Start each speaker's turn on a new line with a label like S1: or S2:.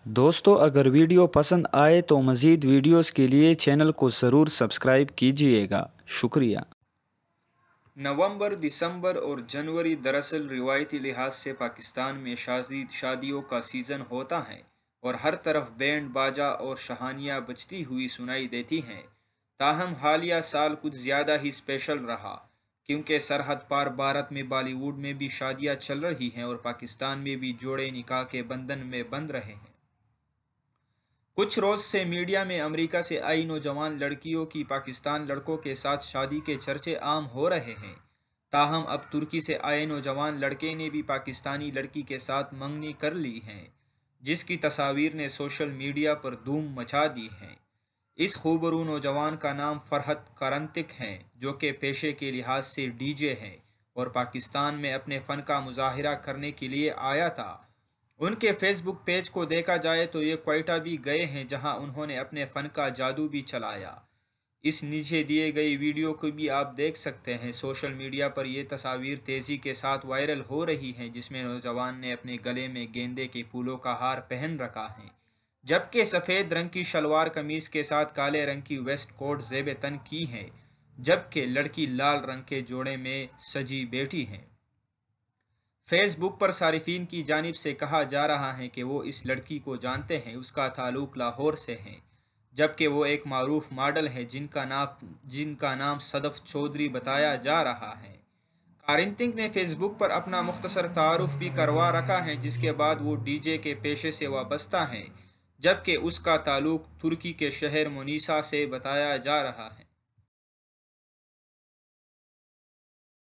S1: دوستو اگر ویڈیو پسند آئے تو مزید ویڈیوز کے لیے چینل کو ضرور سبسکرائب کیجیے گا، شکریہ۔
S2: نومبر، دسمبر اور جنوری دراصل روایتی لحاظ سے پاکستان میں شادیوں کا سیزن ہوتا ہے اور ہر طرف بینڈ باجا اور شہانیاں بجتی ہوئی سنائی دیتی ہیں۔ تاہم حالیہ سال کچھ زیادہ ہی اسپیشل رہا، کیونکہ سرحد پار بھارت میں بالی ووڈ میں بھی شادیاں چل رہی ہیں اور پاکستان میں بھی جوڑے نکاح کے بندھن میں بندھ رہے ہیں۔ کچھ روز سے میڈیا میں امریکہ سے آئی نوجوان لڑکیوں کی پاکستان لڑکوں کے ساتھ شادی کے چرچے عام ہو رہے ہیں۔ تاہم اب ترکی سے آئے نوجوان لڑکے نے بھی پاکستانی لڑکی کے ساتھ منگنی کر لی ہے، جس کی تصاویر نے سوشل میڈیا پر دھوم مچا دی ہے۔ اس خوبرو نوجوان کا نام فرحت کرنتک ہے، جو کہ پیشے کے لحاظ سے ڈی جے ہے اور پاکستان میں اپنے فن کا مظاہرہ کرنے کے لیے آیا تھا۔ ان کے فیس بک پیج کو دیکھا جائے تو یہ کوئٹہ بھی گئے ہیں، جہاں انہوں نے اپنے فن کا جادو بھی چلایا۔ اس نیچے دیے گئی ویڈیو کو بھی آپ دیکھ سکتے ہیں۔ سوشل میڈیا پر یہ تصاویر تیزی کے ساتھ وائرل ہو رہی ہیں، جس میں نوجوان نے اپنے گلے میں گیندے کے پھولوں کا ہار پہن رکھا ہے، جبکہ سفید رنگ کی شلوار قمیض کے ساتھ کالے رنگ کی ویسٹ کوٹ زیب تن کی ہے، جبکہ لڑکی لال رنگ کے جوڑے میں سجی بیٹھی ہے۔ فیس بک پر صارفین کی جانب سے کہا جا رہا ہے کہ وہ اس لڑکی کو جانتے ہیں، اس کا تعلق لاہور سے ہے، جبکہ وہ ایک معروف ماڈل ہے جن کا نام صدف چودھری بتایا جا رہا ہے۔ کارنتک نے فیس بک پر اپنا مختصر تعارف بھی کروا رکھا ہے، جس کے بعد وہ ڈی جے کے پیشے سے وابستہ ہے، جبکہ اس کا تعلق ترکی کے شہر مونیسا سے بتایا جا رہا ہے۔